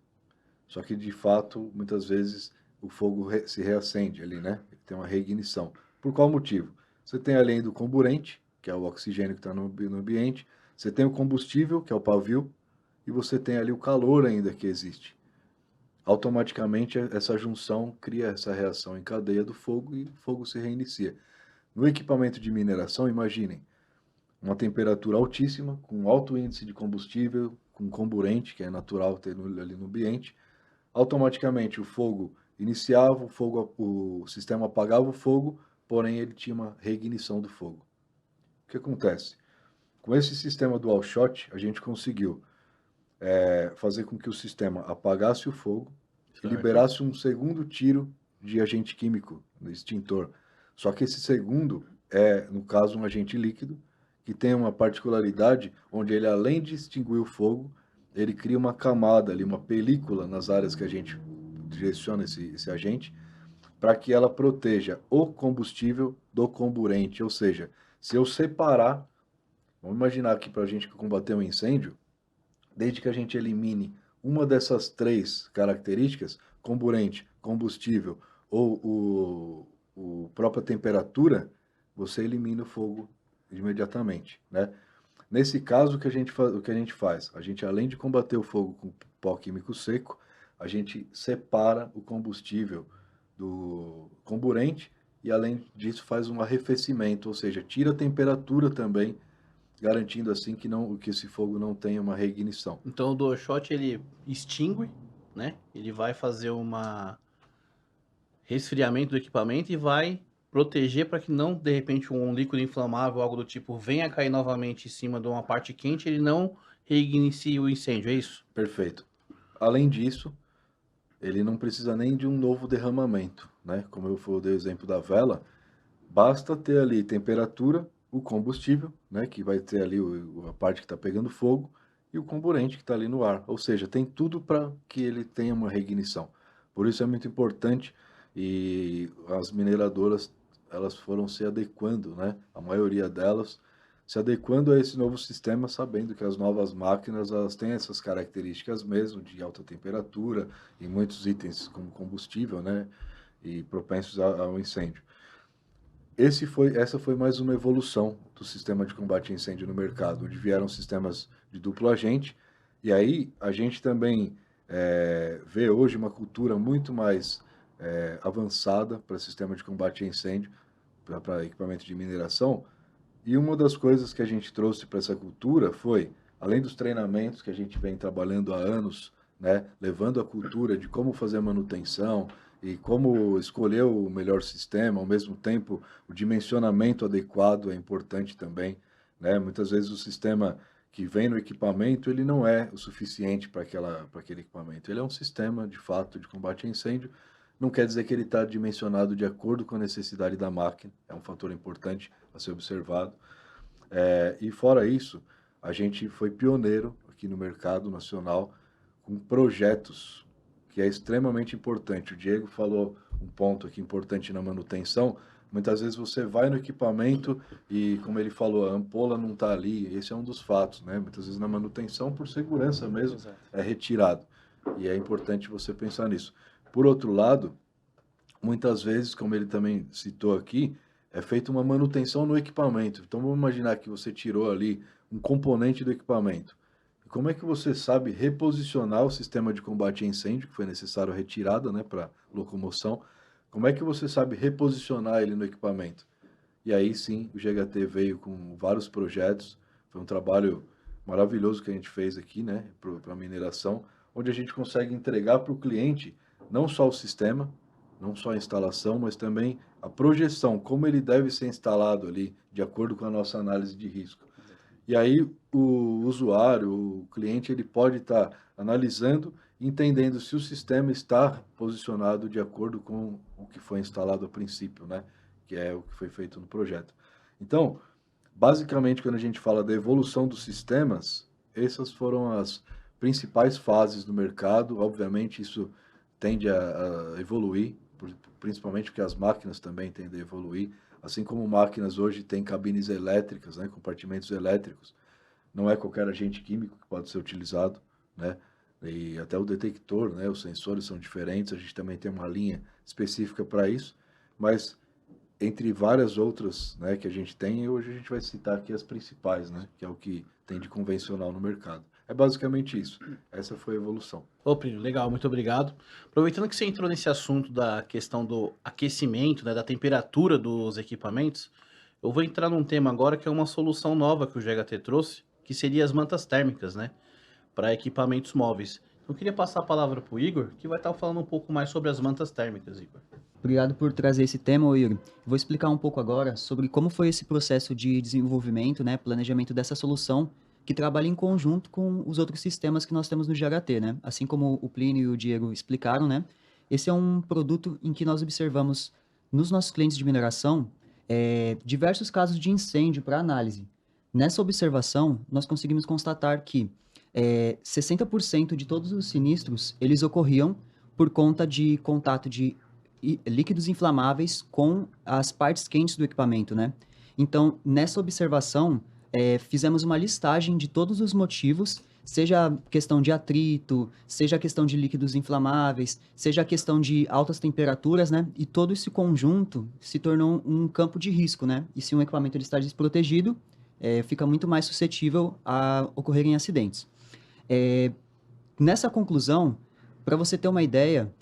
Só que de fato, muitas vezes o fogo se reacende ali, né? Tem uma reignição. Por qual motivo? Você tem além do comburente, que é o oxigênio que está no ambiente, você tem o combustível, que é o pavio, e você tem ali o calor ainda que existe. Automaticamente essa junção cria essa reação em cadeia do fogo e o fogo se reinicia. No equipamento de mineração, imaginem uma temperatura altíssima, com alto índice de combustível, com comburente, que é natural ter ali no ambiente. Automaticamente o fogo iniciava, o sistema apagava o fogo, porém ele tinha uma reignição do fogo. O que acontece? Com esse sistema Dual Shot, a gente conseguiu fazer com que o sistema apagasse o fogo e liberasse um segundo tiro de agente químico no extintor. Só que esse segundo, é, no caso, um agente líquido, que tem uma particularidade onde ele, além de extinguir o fogo, ele cria uma camada ali, uma película nas áreas que a gente direciona esse agente, para que ela proteja o combustível do comburente. Ou seja, se eu separar, vamos imaginar aqui para a gente combater um incêndio, desde que a gente elimine uma dessas três características, comburente, combustível ou própria temperatura, você elimina o fogo imediatamente, né? Nesse caso, o que a gente faz? A gente, além de combater o fogo com pó químico seco, a gente separa o combustível do comburente e, além disso, faz um arrefecimento, ou seja, tira a temperatura também, garantindo assim que esse fogo não tenha uma reignição. Então o dual shot ele extingue, né? Ele vai fazer uma resfriamento do equipamento e vai proteger para que não, de repente, um líquido inflamável, algo do tipo, venha cair novamente em cima de uma parte quente, ele não reinicie o incêndio, é isso? Perfeito. Além disso, ele não precisa nem de um novo derramamento, né? Como eu dei o exemplo da vela, basta ter ali temperatura, o combustível, né? Que vai ter ali a parte que está pegando fogo, e o comburente que está ali no ar. Ou seja, tem tudo para que ele tenha uma reignição. Por isso é muito importante, e as mineradoras elas foram se adequando, né? A maioria delas se adequando a esse novo sistema, sabendo que as novas máquinas elas têm essas características mesmo de alta temperatura e muitos itens como combustível, né? E propensos ao incêndio. Essa foi mais uma evolução do sistema de combate a incêndio no mercado, onde vieram sistemas de duplo agente, e aí a gente também vê hoje uma cultura muito mais avançada para sistema de combate a incêndio, para equipamento de mineração, e uma das coisas que a gente trouxe para essa cultura foi, além dos treinamentos que a gente vem trabalhando há anos, né, levando a cultura de como fazer a manutenção e como escolher o melhor sistema, ao mesmo tempo o dimensionamento adequado é importante também, né? Muitas vezes o sistema que vem no equipamento, ele não é o suficiente para aquele equipamento. Ele é um sistema, de fato, de combate a incêndio, não quer dizer que ele está dimensionado de acordo com a necessidade da máquina, é um fator importante a ser observado. E fora isso, a gente foi pioneiro aqui no mercado nacional com projetos que é extremamente importante. O Diego falou um ponto aqui importante na manutenção. Muitas vezes você vai no equipamento e, como ele falou, a ampola não está ali. Esse é um dos fatos, né? Muitas vezes na manutenção, por segurança mesmo, Exato. é retirado. E é importante você pensar nisso. Por outro lado, muitas vezes, como ele também citou aqui, é feita uma manutenção no equipamento. Então, vamos imaginar que você tirou ali um componente do equipamento. E como é que você sabe reposicionar o sistema de combate a incêndio, que foi necessário a retirada, né, para locomoção? Como é que você sabe reposicionar ele no equipamento? E aí sim, o GHT veio com vários projetos. Foi um trabalho maravilhoso que a gente fez aqui, né, para a mineração, onde a gente consegue entregar para o cliente não só o sistema, não só a instalação, mas também a projeção, como ele deve ser instalado ali, de acordo com a nossa análise de risco. E aí o usuário, o cliente, ele pode estar analisando, entendendo se o sistema está posicionado de acordo com o que foi instalado a princípio, né? Que é o que foi feito no projeto. Então, basicamente, quando a gente fala da evolução dos sistemas, essas foram as principais fases do mercado. Obviamente, isso tende a evoluir, principalmente porque as máquinas também tendem a evoluir. Assim como máquinas hoje têm cabines elétricas, né, compartimentos elétricos, não é qualquer agente químico que pode ser utilizado, né? E até o detector, né, os sensores são diferentes, a gente também tem uma linha específica para isso, mas entre várias outras, né, que a gente tem, hoje a gente vai citar aqui as principais, né, que é o que tem de convencional no mercado. É basicamente isso. Essa foi a evolução. Ô, Plínio, legal, muito obrigado. Aproveitando que você entrou nesse assunto da questão do aquecimento, né, da temperatura dos equipamentos, eu vou entrar num tema agora que é uma solução nova que o GHT trouxe, que seria as mantas térmicas, né, para equipamentos móveis. Então, eu queria passar a palavra para o Igor, que vai estar falando um pouco mais sobre as mantas térmicas, Igor. Obrigado por trazer esse tema, Yuri. Vou explicar um pouco agora sobre como foi esse processo de desenvolvimento, né, planejamento dessa solução, que trabalha em conjunto com os outros sistemas que nós temos no GHT, né? Assim como o Plínio e o Diego explicaram, né? Esse é um produto em que nós observamos nos nossos clientes de mineração diversos casos de incêndio para análise. Nessa observação, nós conseguimos constatar que 60% de todos os sinistros, eles ocorriam por conta de contato de líquidos inflamáveis com as partes quentes do equipamento, né? Então, nessa observação, fizemos uma listagem de todos os motivos, seja a questão de atrito, seja a questão de líquidos inflamáveis, seja a questão de altas temperaturas, né? E todo esse conjunto se tornou um campo de risco, né? E se um equipamento ele está desprotegido, fica muito mais suscetível a ocorrerem acidentes. Nessa conclusão, para você ter uma ideia,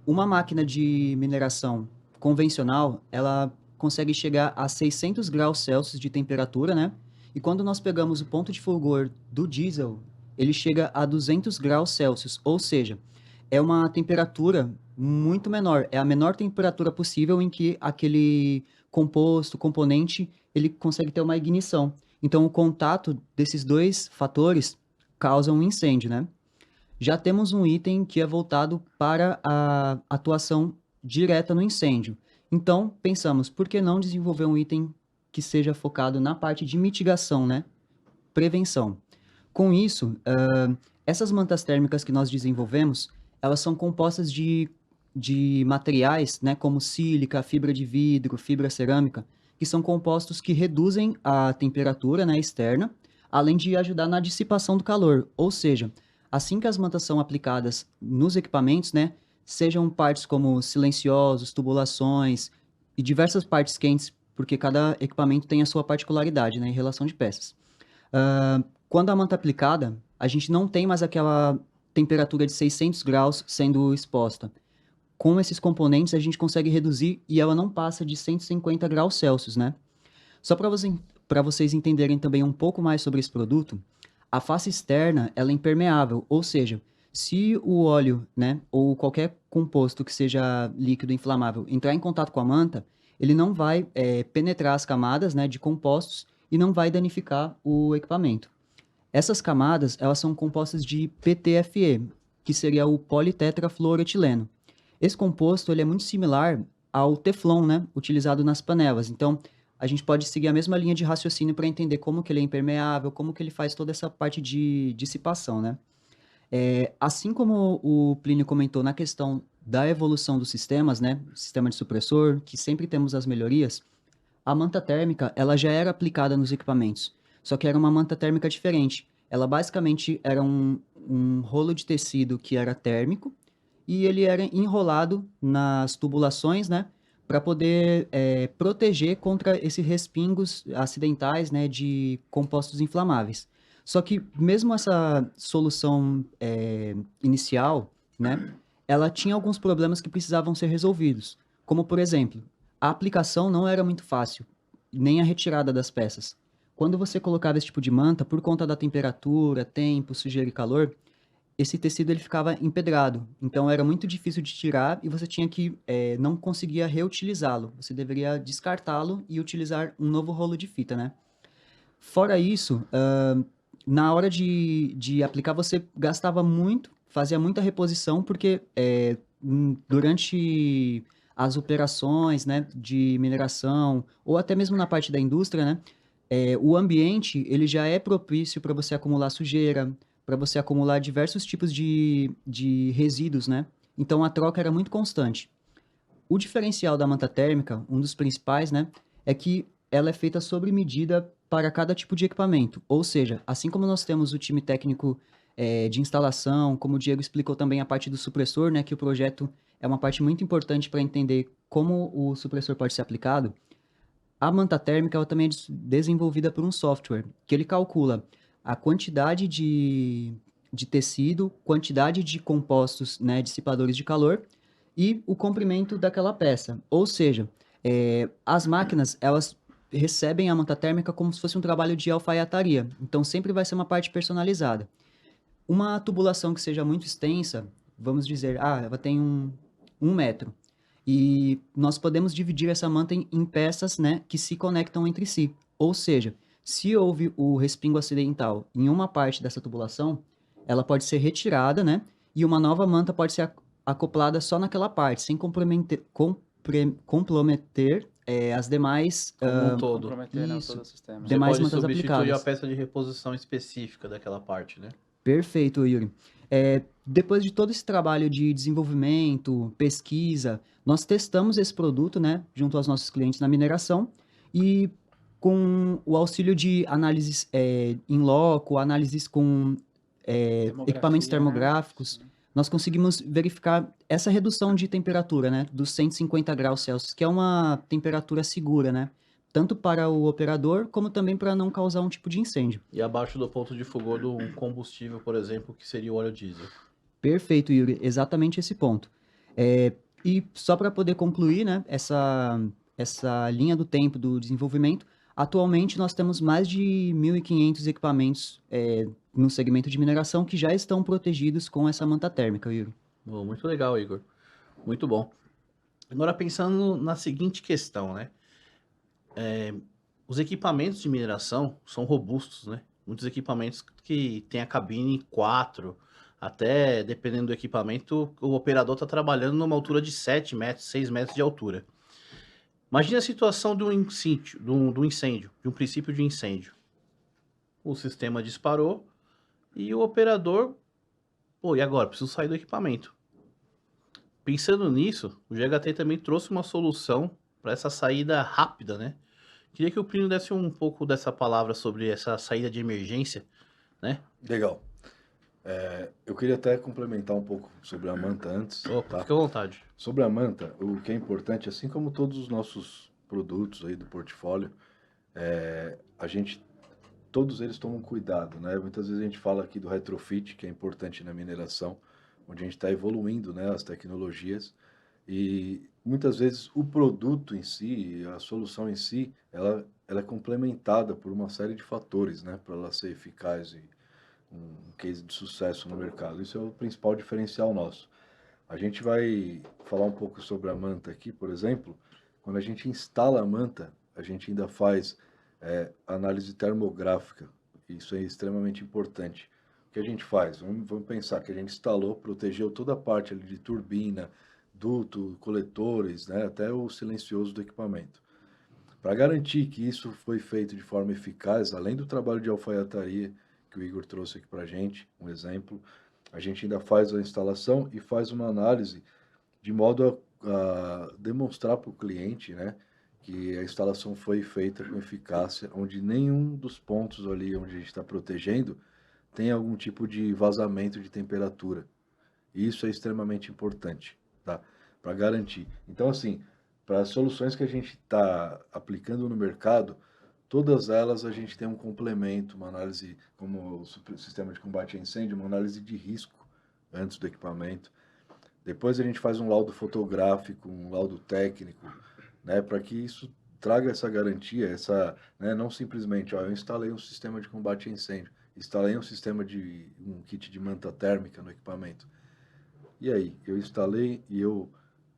uma máquina de mineração convencional, ela consegue chegar a 600 graus Celsius de temperatura, né? E quando nós pegamos o ponto de fulgor do diesel, ele chega a 200 graus Celsius, ou seja, é uma temperatura muito menor, é a menor temperatura possível em que aquele componente, ele consegue ter uma ignição. Então, o contato desses dois fatores causa um incêndio, né? Já temos um item que é voltado para a atuação direta no incêndio. Então, pensamos, por que não desenvolver um item que seja focado na parte de mitigação, né? Prevenção. Com isso, essas mantas térmicas que nós desenvolvemos, elas são compostas de materiais, né, como sílica, fibra de vidro, fibra cerâmica, que são compostos que reduzem a temperatura, né, externa, além de ajudar na dissipação do calor. Ou seja, assim que as mantas são aplicadas nos equipamentos, né, sejam partes como silenciosos, tubulações e diversas partes quentes, porque cada equipamento tem a sua particularidade, né, em relação de peças. Quando a manta é aplicada, a gente não tem mais aquela temperatura de 600 graus sendo exposta. Com esses componentes, a gente consegue reduzir e ela não passa de 150 graus Celsius, né? Só para vocês entenderem também um pouco mais sobre esse produto, a face externa ela é impermeável, ou seja, se o óleo, né, ou qualquer composto que seja líquido inflamável entrar em contato com a manta, ele não vai penetrar as camadas, né, de compostos e não vai danificar o equipamento. Essas camadas elas são compostas de PTFE, que seria o politetrafluoroetileno. Esse composto ele é muito similar ao Teflon, né, utilizado nas panelas. Então, a gente pode seguir a mesma linha de raciocínio para entender como que ele é impermeável, como que ele faz toda essa parte de dissipação, né? Assim como o Plínio comentou na questão da evolução dos sistemas, né, sistema de supressor, que sempre temos as melhorias, a manta térmica ela já era aplicada nos equipamentos, só que era uma manta térmica diferente. Ela basicamente era um rolo de tecido que era térmico e ele era enrolado nas tubulações, né, para poder proteger contra esses respingos acidentais, né, de compostos inflamáveis. Só que mesmo essa solução inicial, né, ela tinha alguns problemas que precisavam ser resolvidos, como por exemplo, a aplicação não era muito fácil, nem a retirada das peças. Quando você colocava esse tipo de manta, por conta da temperatura, tempo, sujeira e calor, esse tecido ele ficava empedrado. Então era muito difícil de tirar e você tinha que não conseguia reutilizá-lo. Você deveria descartá-lo e utilizar um novo rolo de fita, né? Fora isso, na hora de aplicar você gastava muito, fazia muita reposição, porque durante as operações, né, de mineração, ou até mesmo na parte da indústria, né, o ambiente ele já é propício para você acumular sujeira, para você acumular diversos tipos de resíduos, né? Então a troca era muito constante. O diferencial da manta térmica, um dos principais, né, é que ela é feita sob medida para cada tipo de equipamento. Ou seja, assim como nós temos o time técnico de instalação, como o Diego explicou também a parte do supressor, né, que o projeto é uma parte muito importante para entender como o supressor pode ser aplicado, a manta térmica ela também é desenvolvida por um software, que ele calcula a quantidade de tecido, quantidade de compostos, né, dissipadores de calor e o comprimento daquela peça. Ou seja, as máquinas, elas recebem a manta térmica como se fosse um trabalho de alfaiataria. Então, sempre vai ser uma parte personalizada. Uma tubulação que seja muito extensa, vamos dizer, ela tem um metro. E nós podemos dividir essa manta em peças, né, que se conectam entre si. Ou seja, se houve o respingo acidental em uma parte dessa tubulação, ela pode ser retirada, né, e uma nova manta pode ser acoplada só naquela parte, sem comprometer as demais, Como um todo. Comprometer, né, isso, todo o sistema. Você demais pode mantas substituir a aplicadas. peça de reposição específica daquela parte, né? Perfeito, Yuri. Depois de todo esse trabalho de desenvolvimento, pesquisa, nós testamos esse produto, né, junto aos nossos clientes na mineração e com o auxílio de análises em loco, análises com equipamentos Termografia, né? termográficos, nós conseguimos verificar essa redução de temperatura, né, dos 150 graus Celsius, que é uma temperatura segura, né, tanto para o operador como também para não causar um tipo de incêndio. E abaixo do ponto de fulgor do combustível, por exemplo, que seria o óleo diesel. Perfeito, Yuri, exatamente esse ponto. E só para poder concluir, né, essa linha do tempo do desenvolvimento, atualmente nós temos mais de 1.500 equipamentos no segmento de mineração que já estão protegidos com essa manta térmica, Yuri. Bom, muito legal, Igor. Muito bom. Agora pensando na seguinte questão, né? Os equipamentos de mineração são robustos, né? Muitos equipamentos que tem a cabine 4, até dependendo do equipamento, o operador está trabalhando numa altura de 7 metros, 6 metros de altura. Imagine a situação de um incêndio, de um princípio de incêndio. O sistema disparou e o operador, pô, e agora? Preciso sair do equipamento. Pensando nisso, o GHT também trouxe uma solução para essa saída rápida, né? Queria que o Plínio desse um pouco dessa palavra sobre essa saída de emergência, né? Legal. Eu queria até complementar um pouco sobre a manta antes, Opa, tá? fica à vontade. Sobre a manta, o que é importante, assim como todos os nossos produtos aí do portfólio, todos eles tomam cuidado, né? Muitas vezes a gente fala aqui do retrofit, que é importante na mineração, onde a gente está evoluindo, né, as tecnologias, e muitas vezes o produto em si, a solução em si, ela é complementada por uma série de fatores, né, para ela ser eficaz e um case de sucesso no mercado. Isso é o principal diferencial nosso. A gente vai falar um pouco sobre a manta aqui, por exemplo. Quando a gente instala a manta, a gente ainda faz análise termográfica. Isso é extremamente importante. O que a gente faz? Vamos pensar que a gente instalou, protegeu toda a parte ali de turbina, duto, coletores, né, até o silencioso do equipamento. Para garantir que isso foi feito de forma eficaz, além do trabalho de alfaiataria que o Igor trouxe aqui para a gente, um exemplo, a gente ainda faz a instalação e faz uma análise de modo a demonstrar para o cliente, né, que a instalação foi feita com eficácia, onde nenhum dos pontos ali onde a gente está protegendo tem algum tipo de vazamento de temperatura. E isso é extremamente importante, tá? Para garantir. Então, assim, para as soluções que a gente está aplicando no mercado, todas elas a gente tem um complemento, uma análise como o sistema de combate a incêndio, uma análise de risco antes do equipamento. Depois a gente faz um laudo fotográfico, um laudo técnico, né, para que isso traga essa garantia, né, não simplesmente, ó, eu instalei um sistema de combate a incêndio, instalei um kit de manta térmica no equipamento. E aí, eu instalei e eu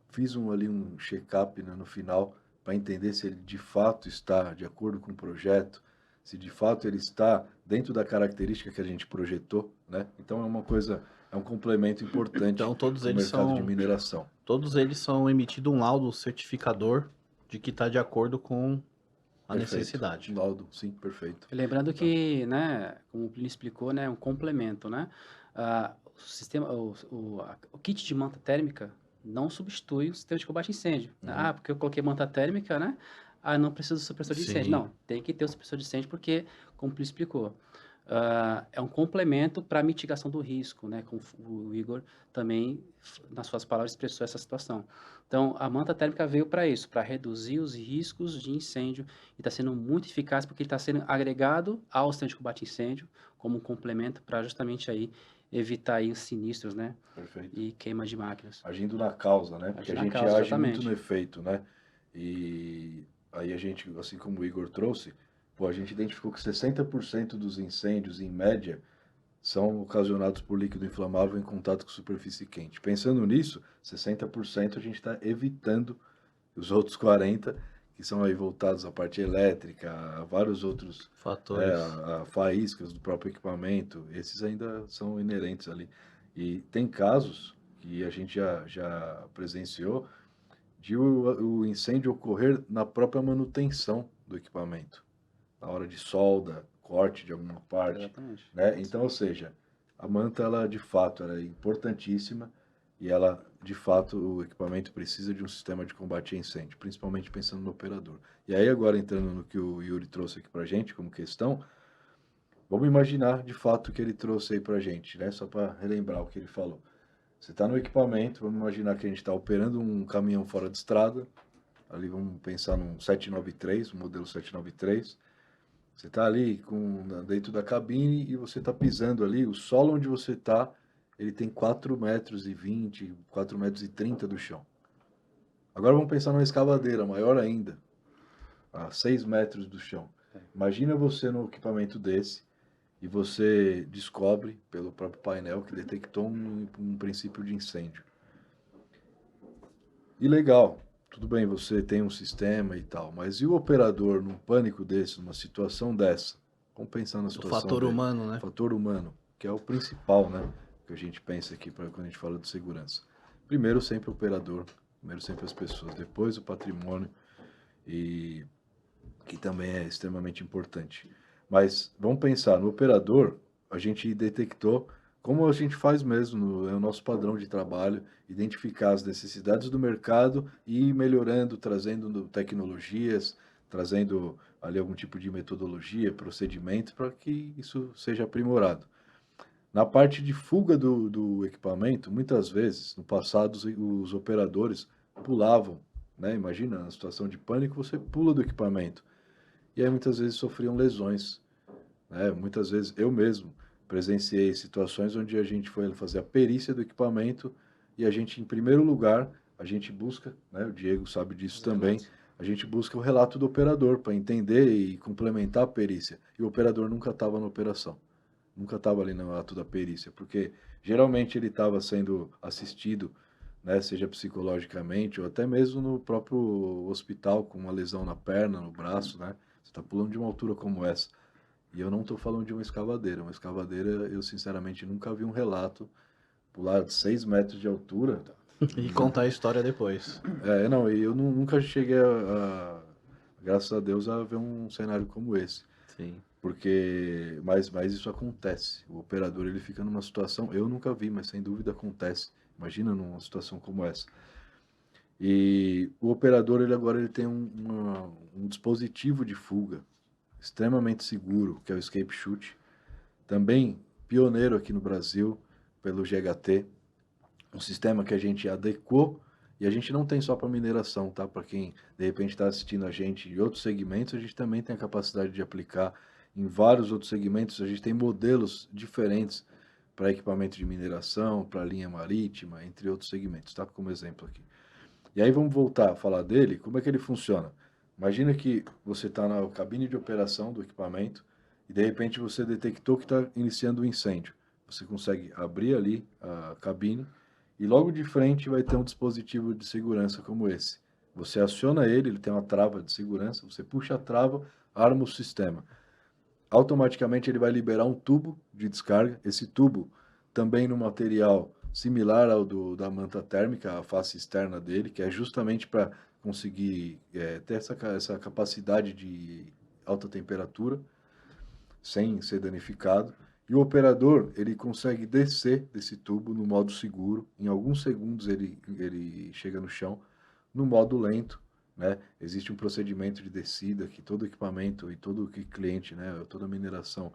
fiz ali um check-up, né, no final para entender se ele de fato está de acordo com o projeto, se de fato ele está dentro da característica que a gente projetou, né? Então é um complemento importante Então para o mercado de mineração. todos eles são emitidos um laudo certificador de que está de acordo com a Perfeito. necessidade. Laudo, sim, perfeito. E lembrando que, né, como o Plínio explicou, né, é um complemento, né? O sistema, o kit de manta térmica não substitui o sistema de combate a incêndio. Uhum. Porque eu coloquei manta térmica, né? Não preciso do supressor de incêndio. Sim. Não, tem que ter o supressor de incêndio porque, como o Plínio explicou, é um complemento para a mitigação do risco, né? Como o Igor também, nas suas palavras, expressou essa situação. Então, a manta térmica veio para isso, para reduzir os riscos de incêndio e está sendo muito eficaz porque ele está sendo agregado ao sistema de combate a incêndio como um complemento para justamente aí evitar aí os sinistros, né? Perfeito. E queima de máquinas. Agindo na causa, né? Porque Agir a na gente causa, age muito exatamente. no efeito, né? E aí a gente, assim como o Igor trouxe, pô, a gente identificou que 60% dos incêndios, em média, são ocasionados por líquido inflamável em contato com superfície quente. Pensando nisso, 60% a gente está evitando os outros 40%, que são aí voltados à parte elétrica, a vários outros Fatores. a faíscas do próprio equipamento, esses ainda são inerentes ali. E tem casos que a gente já presenciou de o incêndio ocorrer na própria manutenção do equipamento, na hora de solda, corte de alguma parte, Exatamente. né? Então, ou seja, a manta, ela de fato, ela é importantíssima e ela, de fato, o equipamento precisa de um sistema de combate a incêndio, principalmente pensando no operador. E aí, agora entrando no que o Yuri trouxe aqui pra gente como questão, vamos imaginar de fato o que ele trouxe aí pra gente, né? Só para relembrar o que ele falou. Você está no equipamento, vamos imaginar que a gente está operando um caminhão fora de estrada, ali vamos pensar num 793, um modelo 793. Você está ali dentro da cabine e você está pisando ali, o solo onde você está, ele tem 4,20 m, 4,30 m do chão. Agora vamos pensar numa escavadeira, maior ainda, a 6 metros do chão. Imagina você num equipamento desse e você descobre, pelo próprio painel, que detectou um princípio de incêndio. E legal, tudo bem, você tem um sistema e tal, mas e o operador num pânico desse, numa situação dessa? Vamos pensar na O situação fator dele. humano, né? O fator humano, que é o principal, né? Que a gente pensa aqui quando a gente fala de segurança. Primeiro sempre o operador, primeiro sempre as pessoas, depois o patrimônio, e que também é extremamente importante. Mas vamos pensar, no operador, a gente detectou, como a gente faz mesmo, é o nosso padrão de trabalho, identificar as necessidades do mercado e ir melhorando, trazendo tecnologias, trazendo ali algum tipo de metodologia, procedimento, para que isso seja aprimorado. Na parte de fuga do equipamento, muitas vezes, no passado, os operadores pulavam, né? Imagina, na situação de pânico, você pula do equipamento. E aí muitas vezes sofriam lesões, né? Muitas vezes eu mesmo presenciei situações onde a gente foi fazer a perícia do equipamento e a gente, em primeiro lugar, a gente busca, né? O Diego sabe disso também, a gente busca o relato do operador para entender e complementar a perícia. E o operador nunca estava na operação, nunca estava ali no ato da perícia, porque geralmente ele estava sendo assistido, né, seja psicologicamente ou até mesmo no próprio hospital com uma lesão na perna, no braço, né? Você está pulando de uma altura como essa. E eu não estou falando de uma escavadeira. Uma escavadeira, eu sinceramente nunca vi um relato pular de 6 metros de altura. E contar a história depois. Não, e eu nunca cheguei graças a Deus, a ver um cenário como esse. Sim. Porque, mas isso acontece. O operador, ele fica numa situação, eu nunca vi, mas sem dúvida acontece. Imagina numa situação como essa. E o operador, ele tem um dispositivo de fuga extremamente seguro, que é o Escape Chute. Também pioneiro aqui no Brasil, pelo GHT. Um sistema que a gente adequou, e a gente não tem só para mineração, tá? Para quem, de repente, está assistindo a gente em outros segmentos, a gente também tem a capacidade de aplicar em vários outros segmentos. A gente tem modelos diferentes para equipamento de mineração, para linha marítima, entre outros segmentos, tá? Como exemplo aqui. E aí vamos voltar a falar dele, como é que ele funciona? Imagina que você está na cabine de operação do equipamento e de repente você detectou que está iniciando um incêndio. Você consegue abrir ali a cabine e logo de frente vai ter um dispositivo de segurança como esse. Você aciona ele, ele tem uma trava de segurança, você puxa a trava, arma o sistema. Automaticamente ele vai liberar um tubo de descarga. Esse tubo também no material similar ao da manta térmica, a face externa dele, que é justamente para conseguir ter essa capacidade de alta temperatura, sem ser danificado. E o operador, ele consegue descer desse tubo no modo seguro. Em alguns segundos ele chega no chão, no modo lento, né? Existe um procedimento de descida que todo equipamento e todo cliente, né, toda mineração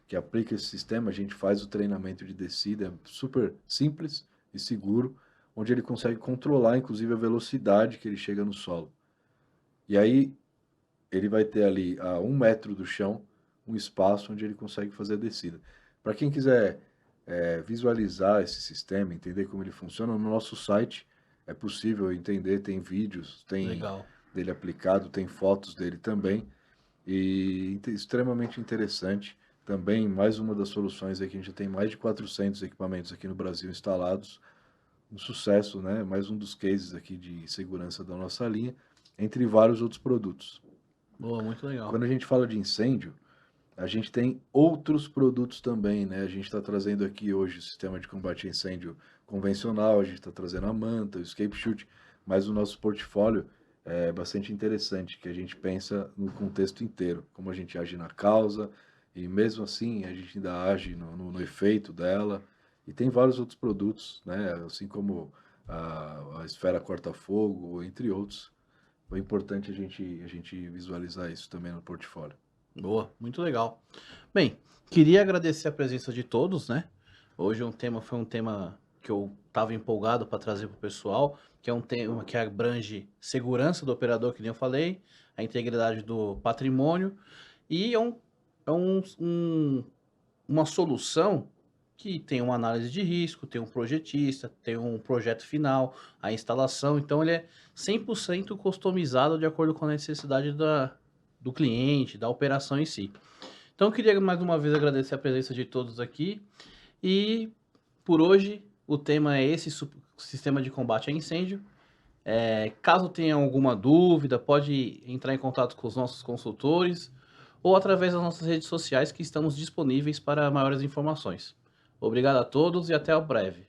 que aplica esse sistema, a gente faz o treinamento de descida, é super simples e seguro, onde ele consegue controlar, inclusive, a velocidade que ele chega no solo. E aí, ele vai ter ali, a 1 metro do chão, um espaço onde ele consegue fazer a descida. Para quem quiser visualizar esse sistema, entender como ele funciona, no nosso site é possível entender, tem vídeos, tem Legal. dele aplicado, tem fotos dele também, e extremamente interessante. Também, mais uma das soluções aqui, a gente tem mais de 400 equipamentos aqui no Brasil instalados, um sucesso, né? Mais um dos cases aqui de segurança da nossa linha, entre vários outros produtos. Boa, muito legal. Quando a gente fala de incêndio, a gente tem outros produtos também, né? A gente está trazendo aqui hoje o sistema de combate a incêndio convencional, a gente está trazendo a manta, o Escape Chute, mas o nosso portfólio é bastante interessante, que a gente pensa no contexto inteiro, como a gente age na causa, e mesmo assim a gente ainda age no efeito dela, e tem vários outros produtos, né? Assim como a esfera corta-fogo, entre outros. É importante a gente visualizar isso também no portfólio. Boa, muito legal. Bem, queria agradecer a presença de todos, né? Hoje foi um tema que eu estava empolgado para trazer para o pessoal, que é um tema que abrange segurança do operador, que nem eu falei, a integridade do patrimônio, e uma solução que tem uma análise de risco, tem um projetista, tem um projeto final, a instalação, então ele é 100% customizado de acordo com a necessidade do cliente, da operação em si. Então eu queria mais uma vez agradecer a presença de todos aqui e por hoje o tema é esse sistema de combate a incêndio. Caso tenha alguma dúvida, pode entrar em contato com os nossos consultores ou através das nossas redes sociais que estamos disponíveis para maiores informações. Obrigado a todos e até o breve.